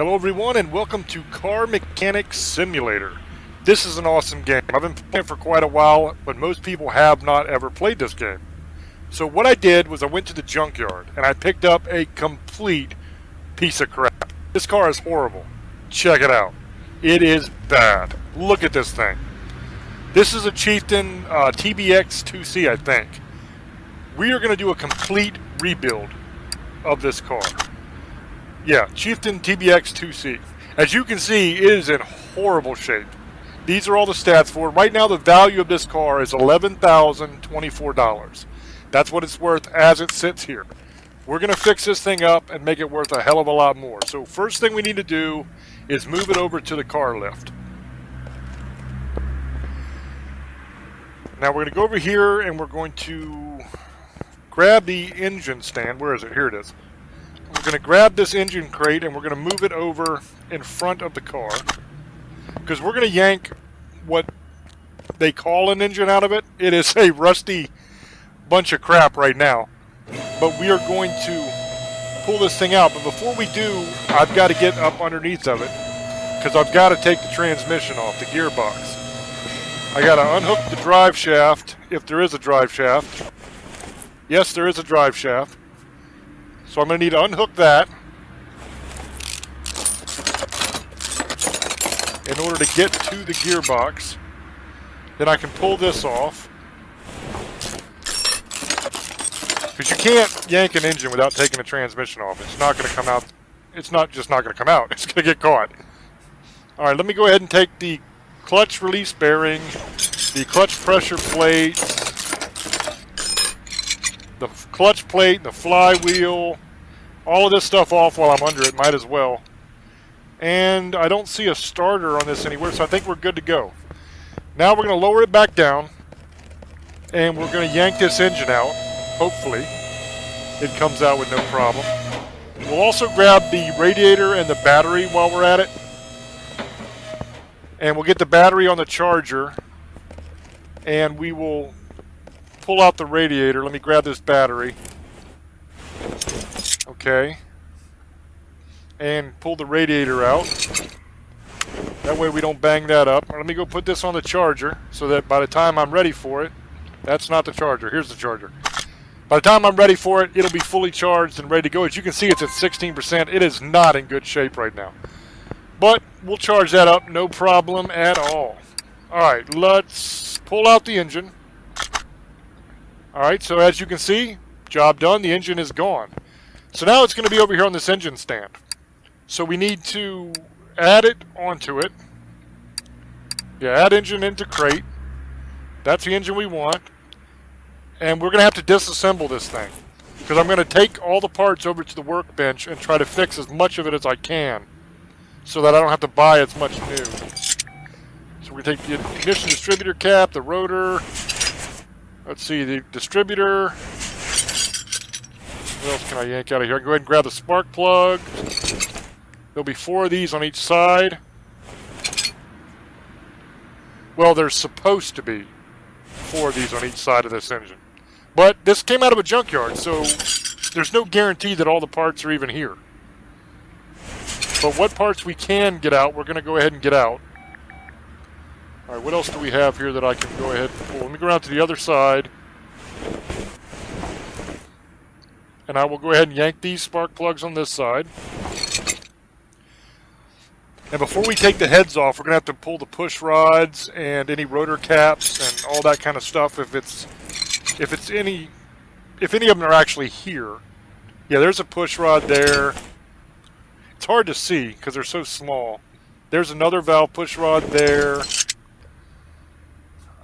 Hello everyone and welcome to Car Mechanic Simulator. This is an awesome game. I've been playing it for quite a while, but most people have not ever played this game. So what I did was I went to the junkyard and I picked up a complete piece of crap. This car is horrible. Check it out. It is bad. Look at this thing. This is a Chieftain TBX 2C, I think. We are going to do a complete rebuild of this car. Yeah, Chieftain TBX 2C. As you can see, it is in horrible shape. These are all the stats for it. Right now, the value of this car is $11,024. That's what it's worth as it sits here. We're going to fix this thing up and make it worth a hell of a lot more. So first thing we need to do is move it over to the car lift. Now we're going to go over here and we're going to grab the engine stand. Where is it? Here it is. We're going to grab this engine crate and we're going to move it over in front of the car, because we're going to yank what they call an engine out of it. It is a rusty bunch of crap right now, but we are going to pull this thing out. But before we do, I've got to get up underneath of it, because I've got to take the transmission off, the gearbox. I got to unhook the drive shaft, if there is a drive shaft. Yes, there is a drive shaft. So I'm going to need to unhook that in order to get to the gearbox. Then I can pull this off, because you can't yank an engine without taking the transmission off. It's not going to come out. It's not just not going to come out. It's going to get caught. All right, let me go ahead and take the clutch release bearing, the clutch pressure plate, the clutch plate, the flywheel, all of this stuff off while I'm under it, might as well. And I don't see a starter on this anywhere, so I think we're good to go. Now we're going to lower it back down, and we're going to yank this engine out. Hopefully it comes out with no problem. We'll also grab the radiator and the battery while we're at it. And we'll get the battery on the charger, and we will pull out the radiator. Let me grab this battery. Okay. And pull the radiator out. That way we don't bang that up. Let me go put this on the charger so that by the time I'm ready for it, that's not the charger. Here's the charger. By the time I'm ready for it, it'll be fully charged and ready to go. As you can see, it's at 16%. It is not in good shape right now. But we'll charge that up, no problem at all. Alright, let's pull out the engine. Alright, so as you can see, job done, the engine is gone. So now it's going to be over here on this engine stand. So we need to add it onto it. Yeah, add engine into crate. That's the engine we want. And we're going to have to disassemble this thing, because I'm going to take all the parts over to the workbench and try to fix as much of it as I can, so that I don't have to buy as much new. So we're going to take the ignition distributor cap, the rotor, let's see, the distributor. What else can I yank out of here? I can go ahead and grab the spark plug. There'll be 4 of these on each side. Well, there's supposed to be 4 of these on each side of this engine. But this came out of a junkyard, so there's no guarantee that all the parts are even here. But what parts we can get out, we're going to go ahead and get out. Alright, what else do we have here that I can go ahead and pull? Let me go around to the other side. And I will go ahead and yank these spark plugs on this side. And before we take the heads off, we're going to have to pull the push rods and any rotor caps and all that kind of stuff if any of them are actually here. Yeah, there's a push rod there. It's hard to see because they're so small. There's another valve push rod there.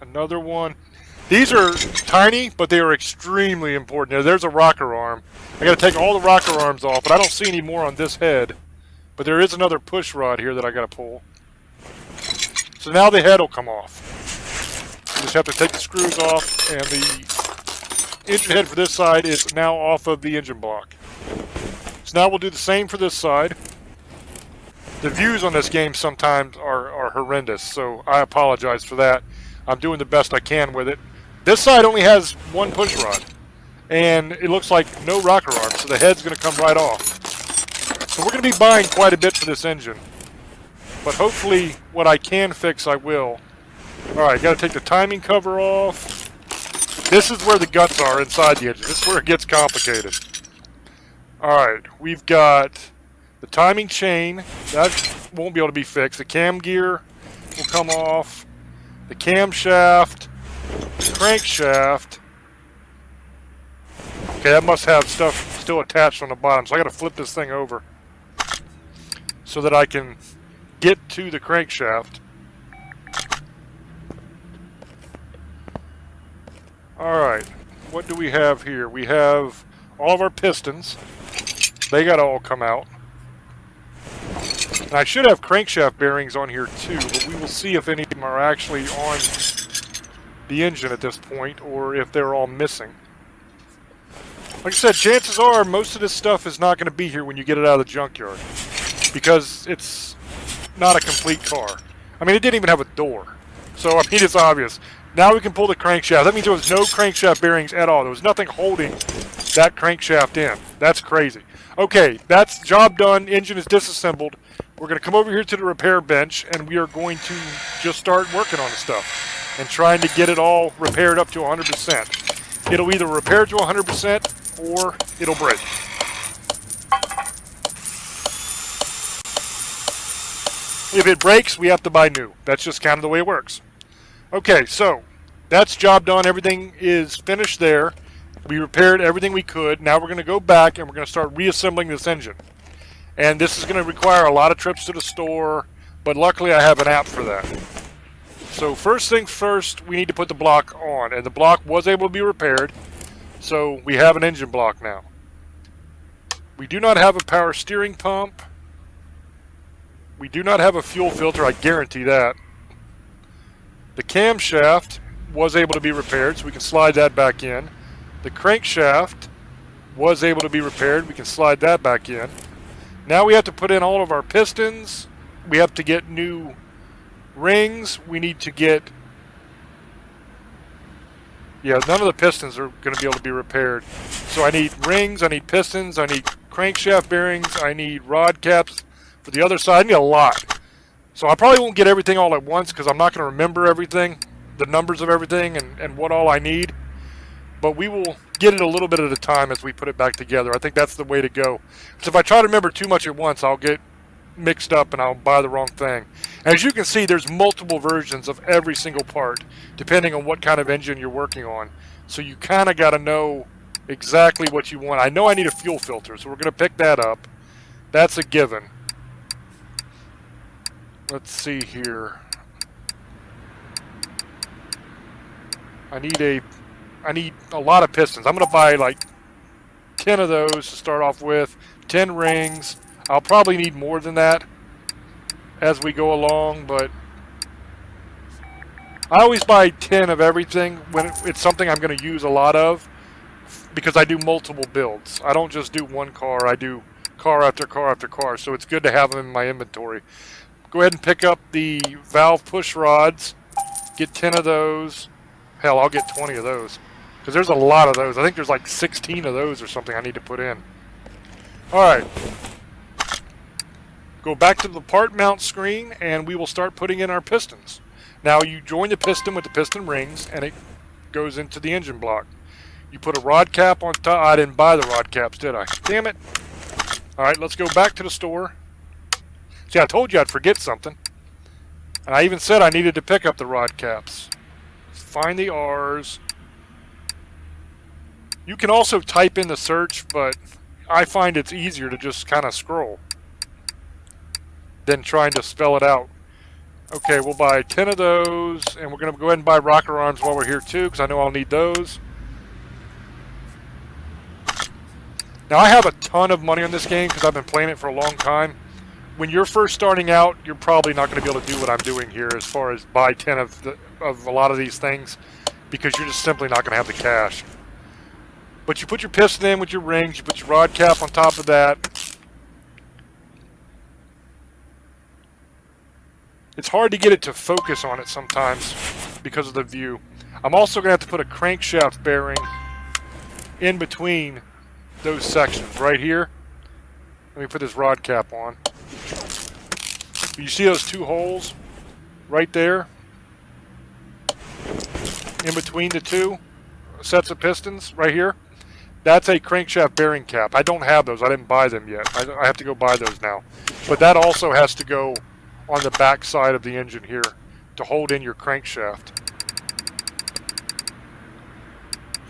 Another one. These are tiny, but they are extremely important. Now, there's a rocker arm. I got to take all the rocker arms off, but I don't see any more on this head. But there is another push rod here that I got to pull. So now the head will come off. You just have to take the screws off, and the engine head for this side is now off of the engine block. So now we'll do the same for this side. The views on this game sometimes are horrendous, so I apologize for that. I'm doing the best I can with it. This side only has 1 push rod, and it looks like no rocker arm, so the head's going to come right off. So we're going to be buying quite a bit for this engine. But hopefully what I can fix, I will. Alright, got to take the timing cover off. This is where the guts are inside the engine. This is where it gets complicated. Alright, we've got the timing chain. That won't be able to be fixed. The cam gear will come off. The camshaft. The crankshaft. Okay, that must have stuff still attached on the bottom. So I got to flip this thing over so that I can get to the crankshaft. Alright, what do we have here? We have all of our pistons. They gotta all come out. And I should have crankshaft bearings on here too, but we will see if any of them are actually on the engine at this point, or if they're all missing. Like I said, chances are most of this stuff is not going to be here when you get it out of the junkyard, because it's not a complete car. I mean, it didn't even have a door. So, I mean, it's obvious. Now we can pull the crankshaft. That means there was no crankshaft bearings at all. There was nothing holding that crankshaft in. That's crazy. Okay, that's job done. Engine is disassembled. We're going to come over here to the repair bench, and we are going to just start working on the stuff and trying to get it all repaired up to 100%. It'll either repair to 100% or it'll break. If it breaks, we have to buy new. That's just kind of the way it works. Okay, so that's job done. Everything is finished there. We repaired everything we could. Now we're going to go back and we're going to start reassembling this engine. And this is going to require a lot of trips to the store, but luckily I have an app for that. So first thing first, we need to put the block on, and the block was able to be repaired, so we have an engine block now. We do not have a power steering pump. We do not have a fuel filter, I guarantee that. The camshaft was able to be repaired, so we can slide that back in. The crankshaft was able to be repaired. We can slide that back in. Now we have to put in all of our pistons. We have to get new rings. We need to get... Yeah, none of the pistons are going to be able to be repaired. So I need rings, I need pistons, I need crankshaft bearings, I need rod caps for the other side. I need a lot. So I probably won't get everything all at once because I'm not going to remember everything, the numbers of everything, and what all I need. But we will get it a little bit at a time as we put it back together. I think that's the way to go. So if I try to remember too much at once, I'll get mixed up and I'll buy the wrong thing. As you can see, there's multiple versions of every single part, depending on what kind of engine you're working on. So you kind of got to know exactly what you want. I know I need a fuel filter, so we're going to pick that up. That's a given. Let's see here. I need a lot of pistons. I'm going to buy like 10 of those to start off with, 10 rings. I'll probably need more than that as we go along, but I always buy 10 of everything when it's something I'm going to use a lot of, because I do multiple builds. I don't just do one car, I do car after car after car, so it's good to have them in my inventory. Go ahead and pick up the valve push rods, get 10 of those. Hell, I'll get 20 of those, because there's a lot of those. I think there's like 16 of those or something I need to put in. Alright. Go back to the part mount screen, and we will start putting in our pistons. Now, you join the piston with the piston rings, and it goes into the engine block. You put a rod cap on top. I didn't buy the rod caps, did I? Damn it. Alright, let's go back to the store. See, I told you I'd forget something. And I even said I needed to pick up the rod caps. Find the R's. You can also type in the search, but I find it's easier to just kind of scroll than trying to spell it out. Okay, we'll buy 10 of those, and we're going to go ahead and buy rocker arms while we're here too, because I know I'll need those. Now, I have a ton of money on this game because I've been playing it for a long time. When you're first starting out, you're probably not going to be able to do what I'm doing here as far as buy 10 of a lot of these things, because you're just simply not going to have the cash. But you put your piston in with your rings, you put your rod cap on top of that. It's hard to get it to focus on it sometimes because of the view. I'm also going to have to put a crankshaft bearing in between those sections right here. Let me put this rod cap on. You see those two holes right there? In between the two sets of pistons right here? That's a crankshaft bearing cap. I don't have those. I didn't buy them yet. I have to go buy those now. But that also has to go on the back side of the engine here to hold in your crankshaft.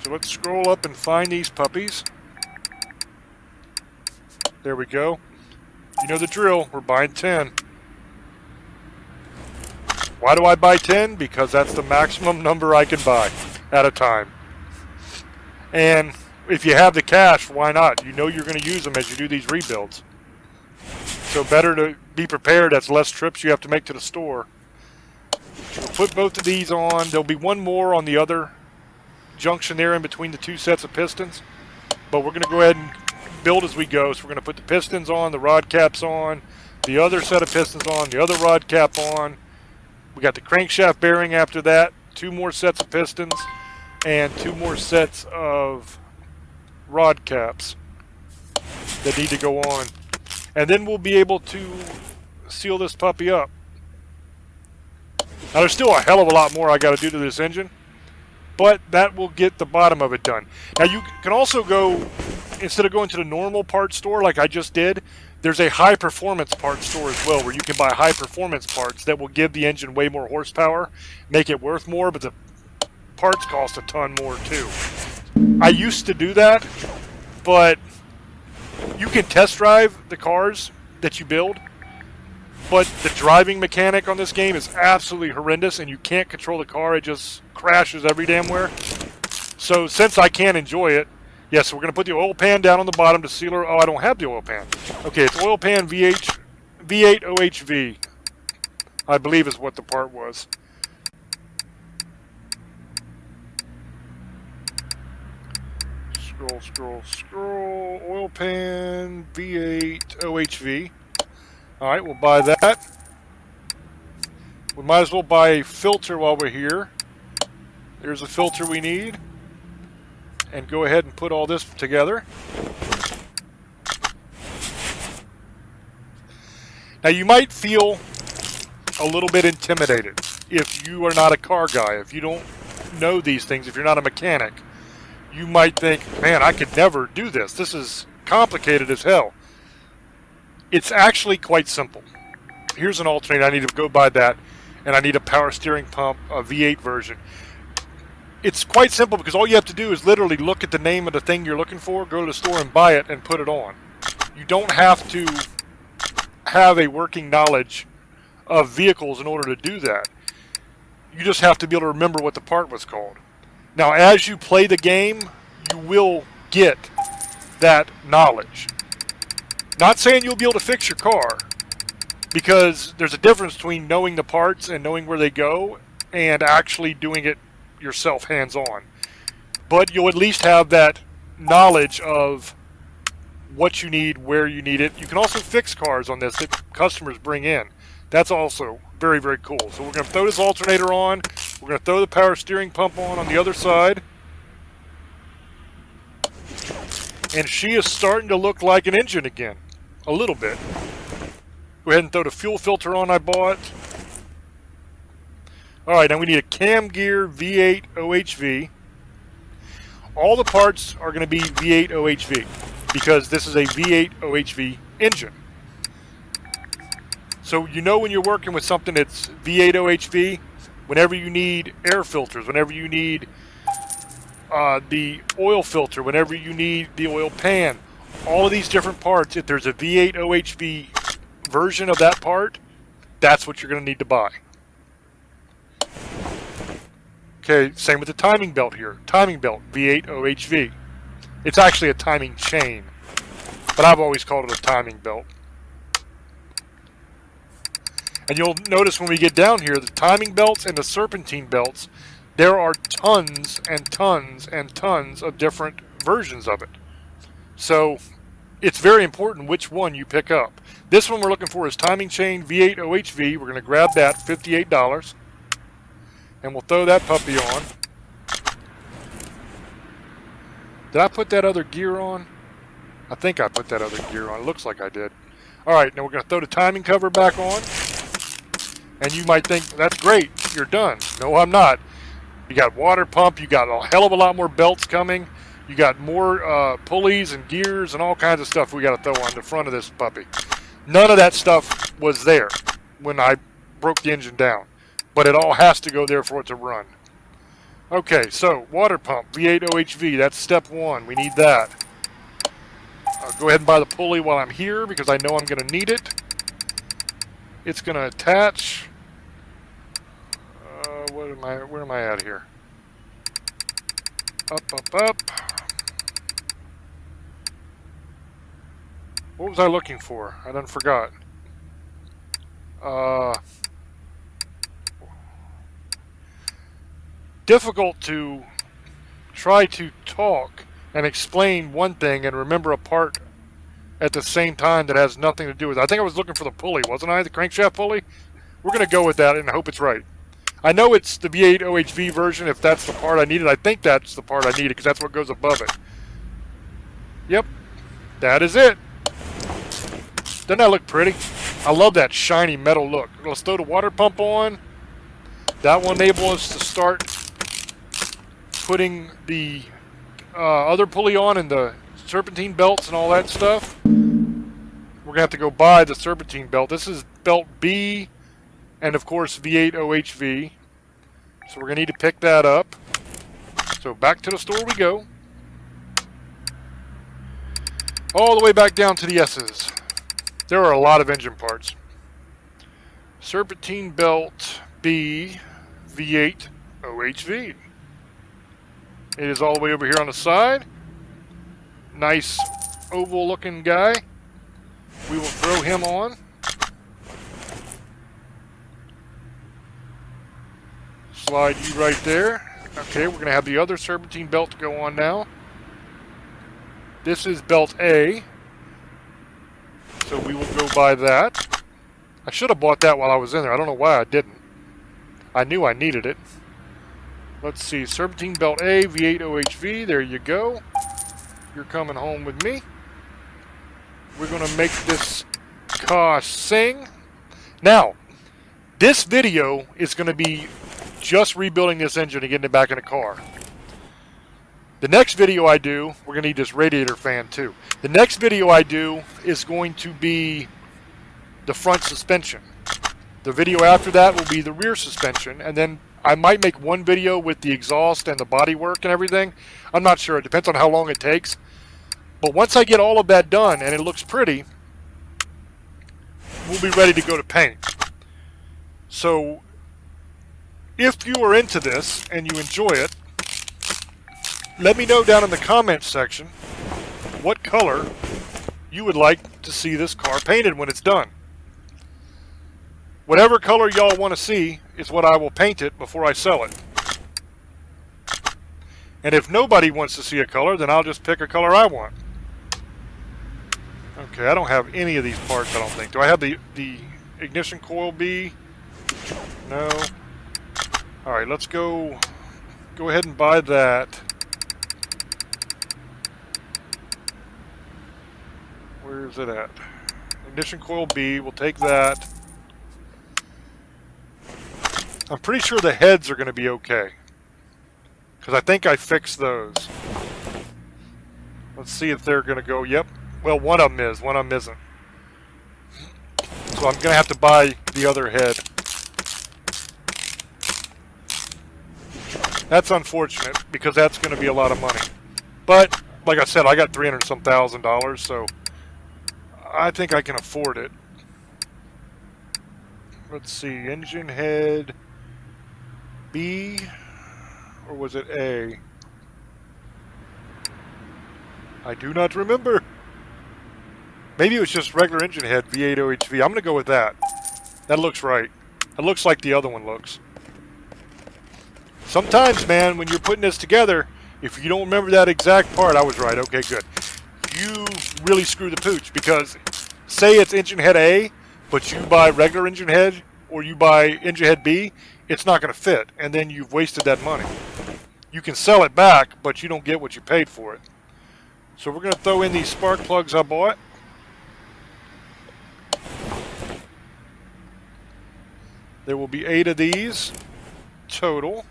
So let's scroll up and find these puppies. There we go. You know the drill. We're buying 10. Why do I buy 10? Because that's the maximum number I can buy at a time. And if you have the cash, why not? You know you're going to use them as you do these rebuilds. So better to be prepared. That's less trips you have to make to the store. We'll put both of these on. There'll be one more on the other junction there in between the two sets of pistons. But we're going to go ahead and build as we go. So we're going to put the pistons on, the rod caps on, the other set of pistons on, the other rod cap on. We got the crankshaft bearing after that, 2 more sets of pistons, and 2 more sets of rod caps that need to go on. And then we'll be able to seal this puppy up. Now there's still a hell of a lot more I got to do to this engine, but that will get the bottom of it done. Now you can also go, instead of going to the normal parts store like I just did, there's a high performance parts store as well where you can buy high performance parts that will give the engine way more horsepower, make it worth more, but the parts cost a ton more too. I used to do that, but you can test drive the cars that you build, but the driving mechanic on this game is absolutely horrendous and you can't control the car. It just crashes every damn where. So since I can't enjoy it, yes, we're going to put the oil pan down on the bottom to seal her. Oh, I don't have the oil pan. Okay, it's oil pan V8 OHV, I believe is what the part was. Scroll, scroll, scroll. Oil pan V8 OHV. All right, we'll buy that. We might as well buy a filter while we're here. There's a filter we need. And go ahead and put all this together. Now you might feel a little bit intimidated if you are not a car guy, if you don't know these things, if you're not a mechanic. You might think, man, I could never do this. This is complicated as hell. It's actually quite simple. Here's an alternator. I need to go buy that, and I need a power steering pump, a V8 version. It's quite simple because all you have to do is literally look at the name of the thing you're looking for, go to the store and buy it and put it on. You don't have to have a working knowledge of vehicles in order to do that. You just have to be able to remember what the part was called. Now, as you play the game, you will get that knowledge. Not saying you'll be able to fix your car, because there's a difference between knowing the parts and knowing where they go and actually doing it yourself hands-on. But you'll at least have that knowledge of what you need, where you need it. You can also fix cars on this that customers bring in. That's also very, very cool. So we're going to throw this alternator on. We're going to throw the power steering pump on the other side. And she is starting to look like an engine again. A little bit. Go ahead and throw the fuel filter on I bought. Alright, now we need a cam gear V8 OHV. All the parts are going to be V8 OHV because this is a V8 OHV engine. So you know when you're working with something that's V8 OHV, whenever you need air filters, whenever you need the oil filter, whenever you need the oil pan, all of these different parts, if there's a V8 OHV version of that part, that's what you're going to need to buy. Okay, same with the timing belt here. Timing belt, V8 OHV. It's actually a timing chain, but I've always called it a timing belt. And you'll notice when we get down here, the timing belts and the serpentine belts, there are tons and tons and tons of different versions of it. So it's very important which one you pick up. This one we're looking for is timing chain V8 OHV. We're going to grab that, $58. And we'll throw that puppy on. Did I put that other gear on? I think I put that other gear on. It looks like I did. Alright, now we're going to throw the timing cover back on. And you might think, that's great, you're done. No, I'm not. You got water pump, you got a hell of a lot more belts coming. You got more pulleys and gears and all kinds of stuff we got to throw on the front of this puppy. None of that stuff was there when I broke the engine down. But it all has to go there for it to run. Okay, so water pump, V8 OHV, that's step one. We need that. I'll go ahead and buy the pulley while I'm here because I know I'm going to need it. It's going to attach. Where am I at here? Up, up, up. What was I looking for? I done forgot. Difficult to try to talk and explain one thing and remember a part at the same time that has nothing to do with it. I think I was looking for the pulley, wasn't I? The crankshaft pulley? We're going to go with that and hope it's right. I know it's the V8 OHV version if that's the part I needed. I think that's the part I needed because that's what goes above it. Yep, that is it. Doesn't that look pretty? I love that shiny metal look. Let's throw the water pump on. That will enable us to start putting the other pulley on and the serpentine belts and all that stuff. We're going to have to go buy the serpentine belt. This is belt B and, of course, V8 OHV. So we're going to need to pick that up. So back to the store we go. All the way back down to the S's. There are a lot of engine parts. Serpentine belt B, V8 OHV. It is all the way over here on the side. Nice oval looking guy. We will throw him on. Slide you right there. Okay, we're going to have the other serpentine belt to go on now. This is belt A. So we will go buy that. I should have bought that while I was in there. I don't know why I didn't. I knew I needed it. Let's see. Serpentine belt A, V8 OHV. There you go. You're coming home with me. We're going to make this car sing. Now, this video is going to be just rebuilding this engine and getting it back in the car. The next video I do, we're going to need this radiator fan too. The next video I do is going to be the front suspension. The video after that will be the rear suspension, and then I might make one video with the exhaust and the bodywork and everything. I'm not sure. It depends on how long it takes. But once I get all of that done and it looks pretty, we'll be ready to go to paint. So, if you are into this and you enjoy it, let me know down in the comments section what color you would like to see this car painted when it's done. Whatever color y'all want to see is what I will paint it before I sell it. And if nobody wants to see a color, then I'll just pick a color I want. Okay, I don't have any of these parts, I don't think. Do I have the ignition coil B? No. Alright, let's go ahead and buy that. Where is it at? Ignition coil B, we'll take that. I'm pretty sure the heads are going to be okay, because I think I fixed those. Let's see if they're going to go, yep. Well, one of them is, one of them isn't. So I'm going to have to buy the other head. That's unfortunate, because that's going to be a lot of money. But, like I said, I got $300-some thousand, so I think I can afford it. Let's see, engine head B, or was it A? I do not remember. Maybe it was just regular engine head, V8 OHV. I'm going to go with that. That looks right. It looks like the other one looks. Sometimes, man, when you're putting this together, if you don't remember that exact part, I was right. Okay, good. You really screw the pooch, because say it's engine head A, but you buy regular engine head, or you buy engine head B, it's not going to fit, and then you've wasted that money. You can sell it back, but you don't get what you paid for it. So we're going to throw in these spark plugs I bought. There will be 8 of these total.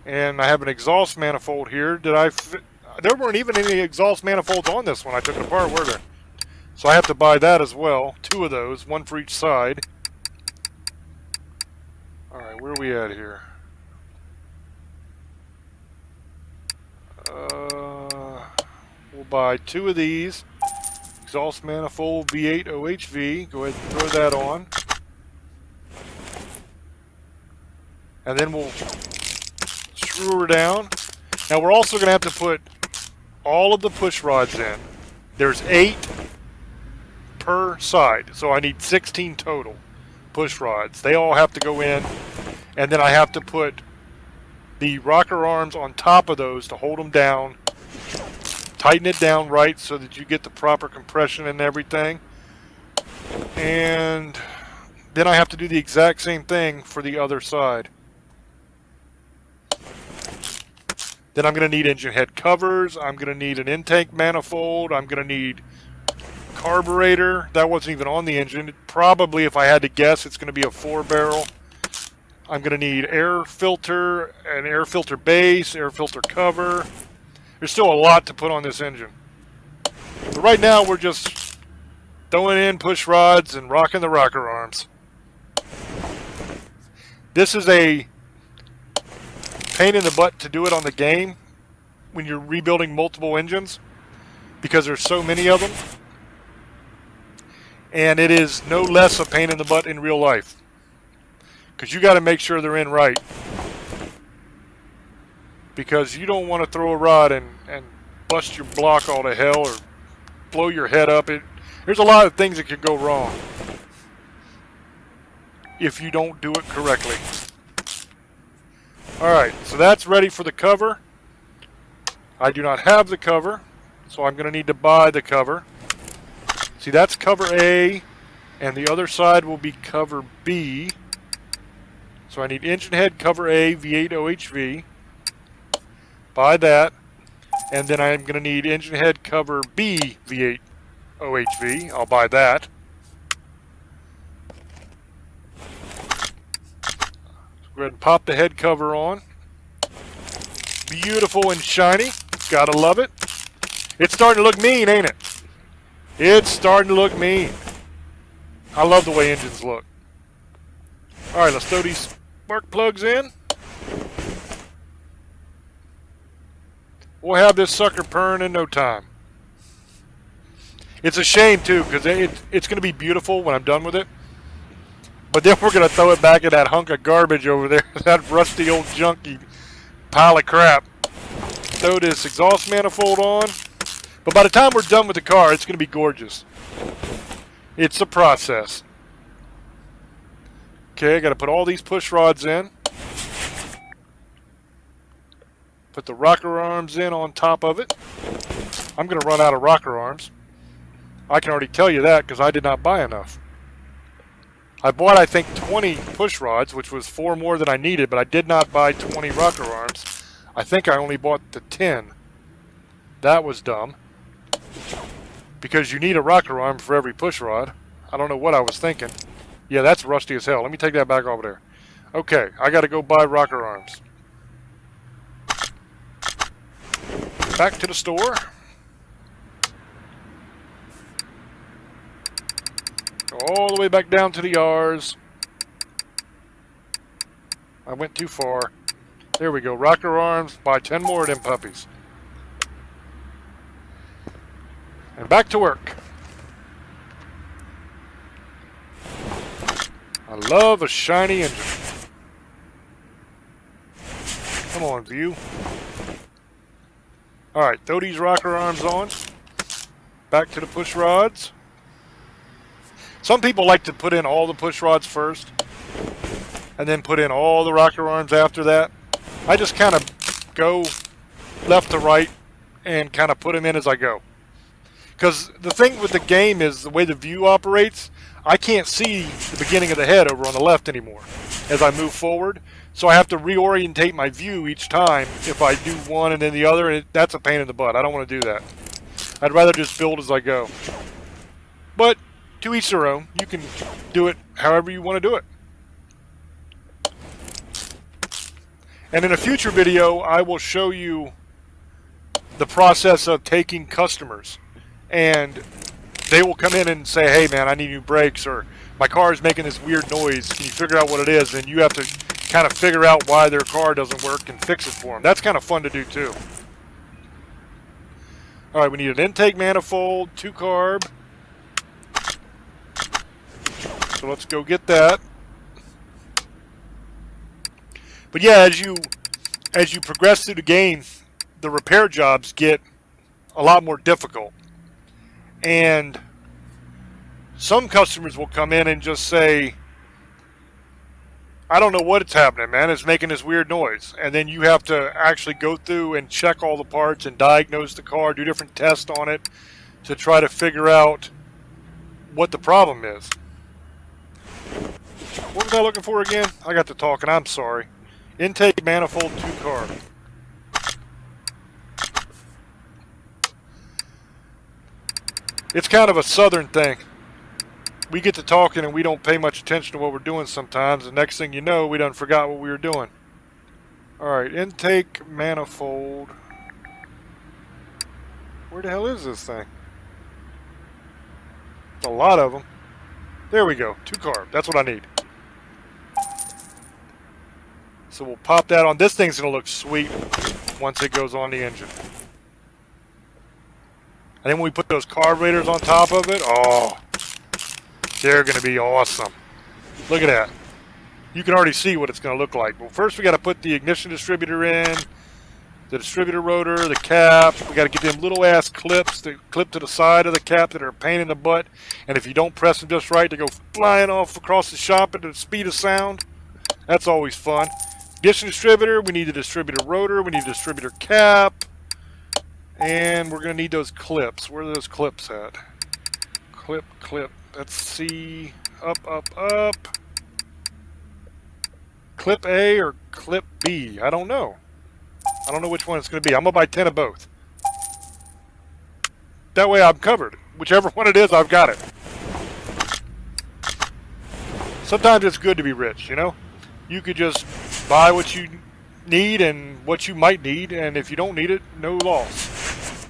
And I have an exhaust manifold here. There weren't even any exhaust manifolds on this one I took it apart, were there? So I have to buy that as well. 2 of those, 1 for each side. Alright, where are we at here? We'll buy 2 of these. Exhaust manifold V8 OHV. Go ahead and throw that on. And then we'll screw her down. Now we're also going to have to put all of the push rods in. There's 8 per side, so I need 16 total push rods. They all have to go in, and then I have to put the rocker arms on top of those to hold them down. Tighten it down right so that you get the proper compression and everything. And then I have to do the exact same thing for the other side. Then I'm going to need engine head covers. I'm going to need an intake manifold. I'm going to need carburetor. That wasn't even on the engine. Probably, if I had to guess, it's going to be a 4-barrel. I'm going to need air filter, an air filter base, air filter cover. There's still a lot to put on this engine. But right now, we're just throwing in push rods and rocking the rocker arms. This is a pain in the butt to do it on the game when you're rebuilding multiple engines because there's so many of them, and it is no less a pain in the butt in real life because you got to make sure they're in right, because you don't want to throw a rod and bust your block all to hell or blow your head up. There's a lot of things that can go wrong if you don't do it correctly. Alright, so that's ready for the cover. I do not have the cover, so I'm going to need to buy the cover. See, that's cover A, and the other side will be cover B. So I need engine head cover A, V8 OHV. Buy that. And then I'm going to need engine head cover B, V8 OHV. I'll buy that. Go ahead and pop the head cover on. Beautiful and shiny. Gotta love it. It's starting to look mean, ain't it? It's starting to look mean. I love the way engines look. Alright, let's throw these spark plugs in. We'll have this sucker purring in no time. It's a shame, too, because it's going to be beautiful when I'm done with it. But then we're going to throw it back in that hunk of garbage over there, that rusty old junky pile of crap. Throw this exhaust manifold on. But by the time we're done with the car, it's going to be gorgeous. It's a process. Okay, I got to put all these push rods in. Put the rocker arms in on top of it. I'm going to run out of rocker arms. I can already tell you that because I did not buy enough. I bought, I think, 20 push rods, which was 4 more than I needed, but I did not buy 20 rocker arms. I think I only bought the 10. That was dumb. Because you need a rocker arm for every push rod. I don't know what I was thinking. Yeah, that's rusty as hell. Let me take that back over there. Okay, I got to go buy rocker arms. Back to the store. All the way back down to the R's. I went too far. There we go. Rocker arms. Buy 10 more of them puppies. And back to work. I love a shiny engine. Come on, view. Alright, throw these rocker arms on. Back to the push rods. Some people like to put in all the push rods first and then put in all the rocker arms after that. I just kind of go left to right and kind of put them in as I go. Because the thing with the game is the way the view operates, I can't see the beginning of the head over on the left anymore as I move forward. So I have to reorientate my view each time if I do one and then the other, and that's a pain in the butt. I don't want to do that. I'd rather just build as I go. But to each their own. You can do it however you want to do it. And in a future video, I will show you the process of taking customers. And they will come in and say, hey man, I need new brakes, or my car is making this weird noise. Can you figure out what it is? And you have to kind of figure out why their car doesn't work and fix it for them. That's kind of fun to do too. Alright, we need an intake manifold, 2 carb. So let's go get that. But yeah, as you progress through the game, the repair jobs get a lot more difficult. And some customers will come in and just say, I don't know what's happening, man. It's making this weird noise. And then you have to actually go through and check all the parts and diagnose the car, do different tests on it to try to figure out what the problem is. What was I looking for again? I got to talking, I'm sorry. Intake manifold 2 carb. It's kind of a southern thing. We get to talking and we don't pay much attention to what we're doing sometimes. The next thing you know, we done forgot what we were doing. Alright, intake manifold. Where the hell is this thing? It's a lot of them. There we go, 2 carb. That's what I need. So we'll pop that on. This thing's going to look sweet once it goes on the engine. And then when we put those carburetors on top of it, oh, they're going to be awesome. Look at that. You can already see what it's going to look like. Well, first we got to put the ignition distributor in, the distributor rotor, the cap. We got to get them little ass clips that clip to the side of the cap that are a pain in the butt. And if you don't press them just right, they go flying off across the shop at the speed of sound. That's always fun. Ignition distributor, we need the distributor rotor, we need the distributor cap, and we're going to need those clips. Where are those clips at? Clip. Let's see. Up. Clip A or clip B? I don't know. I don't know which one it's going to be. I'm going to buy 10 of both. That way I'm covered. Whichever one it is, I've got it. Sometimes it's good to be rich, you know? You could just buy what you need and what you might need, and if you don't need it, no loss.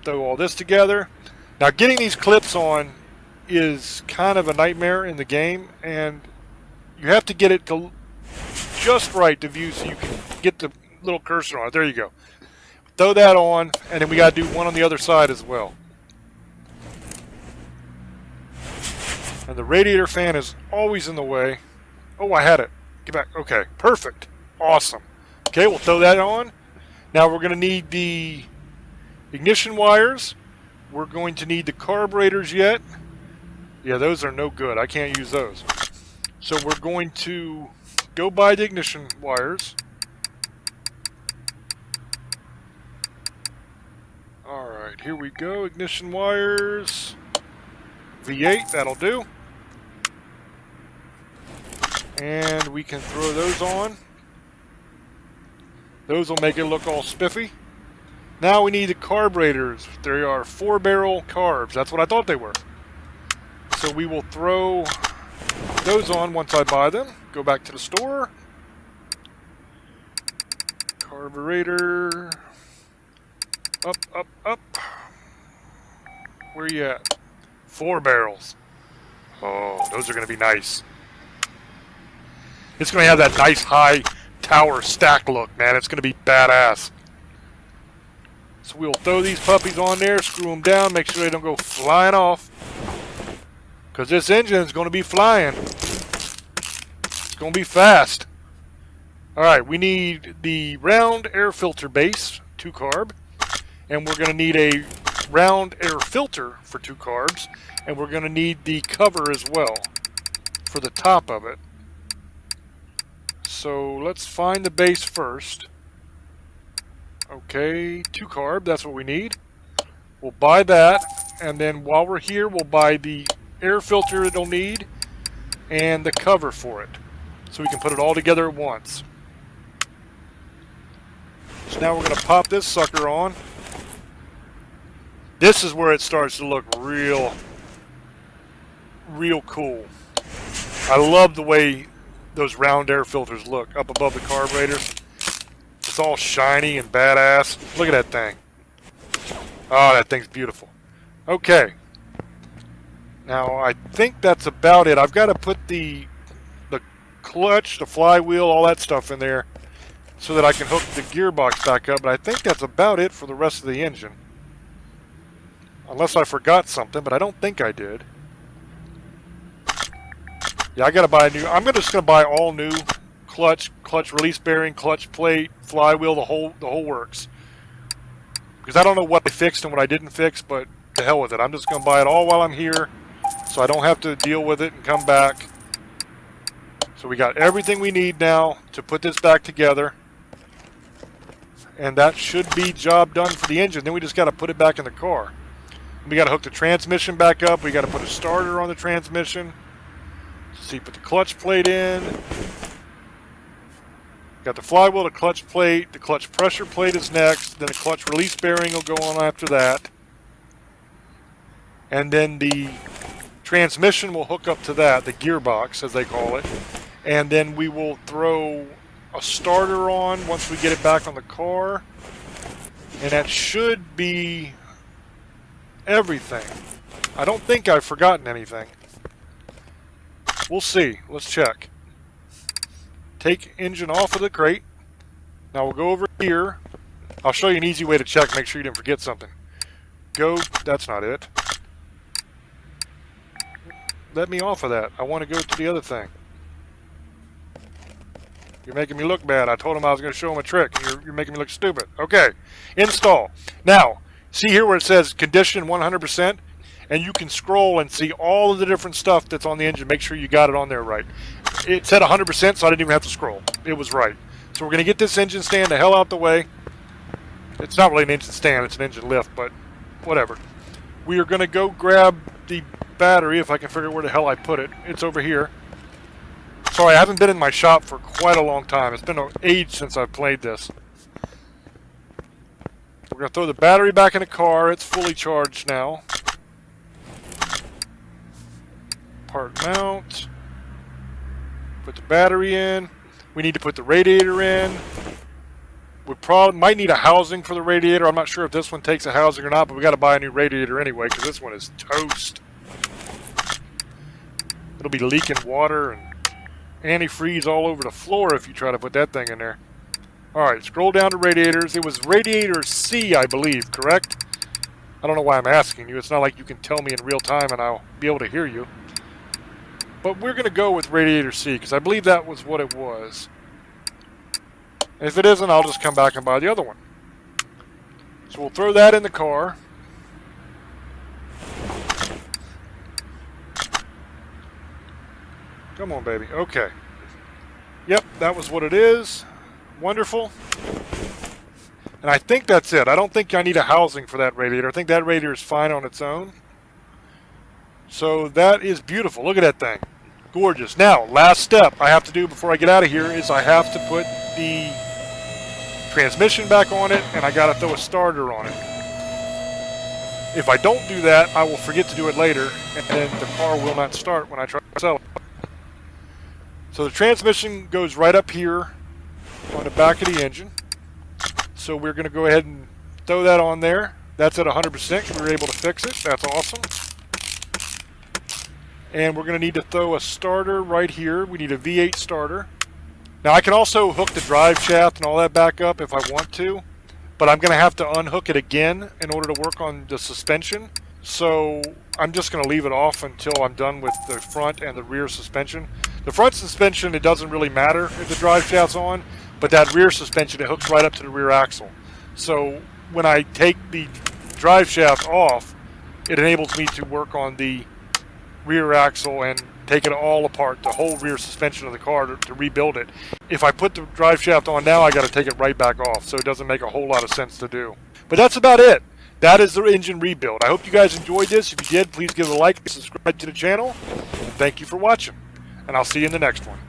Throw all this together. Now getting these clips on is kind of a nightmare in the game, and you have to get it to just right to view so you can get the little cursor on it. There you go. Throw that on, and then we got to do one on the other side as well. And the radiator fan is always in the way. Oh, I had it. Get back. Okay, perfect. Awesome. Okay, we'll throw that on. Now we're going to need the ignition wires. We're going to need the carburetors yet. Yeah, those are no good. I can't use those. So we're going to go buy the ignition wires. Alright, here we go. Ignition wires. V8, that'll do. And we can throw those on. Those will make it look all spiffy. Now we need the carburetors. There are 4-barrel carbs. That's what I thought they were. So we will throw those on once I buy them. Go back to the store. Carburetor. Up. Where you at? 4 barrels. Oh, those are going to be nice. It's going to have that nice high tower stack look, man. It's going to be badass. So we'll throw these puppies on there, screw them down, make sure they don't go flying off. Because this engine is going to be flying. It's going to be fast. Alright, we need the round air filter base, 2 carb. And we're going to need a round air filter for 2 carbs. And we're going to need the cover as well for the top of it. So let's find the base first. Okay, 2 carb, that's what we need. We'll buy that, and then while we're here, we'll buy the air filter it'll need and the cover for it. So we can put it all together at once. So now we're going to pop this sucker on. This is where it starts to look real cool. I love the way those round air filters look up above the carburetors. It's all shiny and badass. Look at that thing. Oh, that thing's beautiful. Okay. Now, I think that's about it. I've got to put the clutch, the flywheel, all that stuff in there so that I can hook the gearbox back up. But I think that's about it for the rest of the engine. Unless I forgot something, but I don't think I did. Yeah, I got to buy a new... I'm just going to buy all new clutch release bearing, clutch plate, flywheel, the whole works. Because I don't know what I fixed and what I didn't fix, but to hell with it. I'm just going to buy it all while I'm here so I don't have to deal with it and come back. So we got everything we need now to put this back together. And that should be job done for the engine. Then we just got to put it back in the car. We got to hook the transmission back up. We got to put a starter on the transmission. See, put the clutch plate in. Got the flywheel, the clutch plate, the clutch pressure plate is next. Then the clutch release bearing will go on after that. And then the transmission will hook up to that, the gearbox as they call it. And then we will throw a starter on once we get it back on the car. And that should be everything. I don't think I've forgotten anything. We'll see. Let's check. Take engine off of the crate. Now we'll go over here. I'll show you an easy way to check, make sure you didn't forget something. Go, that's not it. Let me off of that. I want to go to the other thing. You're making me look bad. I told him I was going to show him a trick, and you're making me look stupid. Okay, install. Now, see here where it says condition 100%? And you can scroll and see all of the different stuff that's on the engine. Make sure you got it on there right. It said 100%, so I didn't even have to scroll. It was right. So we're going to get this engine stand the hell out the way. It's not really an engine stand, it's an engine lift, but whatever. We are going to go grab the battery, if I can figure out where the hell I put it. It's over here. Sorry, I haven't been in my shop for quite a long time. It's been an age since I've played this. We're going to throw the battery back in the car. It's fully charged now. Part mount. Put the battery in. We need to put the radiator in. We probably might need a housing for the radiator. I'm not sure if this one takes a housing or not, but we got to buy a new radiator anyway because this one is toast. It'll be leaking water and antifreeze all over the floor if you try to put that thing in there. Alright, scroll down to radiators. It was radiator C, I believe, correct? I don't know why I'm asking you. It's not like you can tell me in real time and I'll be able to hear you. But we're going to go with radiator C because I believe that was what it was. And if it isn't, I'll just come back and buy the other one. So we'll throw that in the car. Come on, baby. Okay. Yep, that was what it is. Wonderful. And I think that's it. I don't think I need a housing for that radiator. I think that radiator is fine on its own. So that is beautiful. Look at that thing. Gorgeous. Now, last step I have to do before I get out of here is I have to put the transmission back on it, and I got to throw a starter on it. If I don't do that, I will forget to do it later, and then the car will not start when I try to sell it. So the transmission goes right up here on the back of the engine. So we're going to go ahead and throw that on there. That's at 100%. We were able to fix it. That's awesome. And we're going to need to throw a starter right here. We need a V8 starter. Now I can also hook the drive shaft and all that back up if I want to, but I'm going to have to unhook it again in order to work on the suspension. So I'm just going to leave it off until I'm done with the front and the rear suspension. The front suspension, it doesn't really matter if the drive shaft's on, but that rear suspension, it hooks right up to the rear axle. So when I take the drive shaft off, it enables me to work on the rear axle and take it all apart, the whole rear suspension of the car to rebuild it. If I put the drive shaft on now, I got to take it right back off, so it doesn't make a whole lot of sense to do. But that's about it. That is the engine rebuild. I hope you guys enjoyed this. If you did, please give it a like, subscribe to the channel. Thank you for watching, and I'll see you in the next one.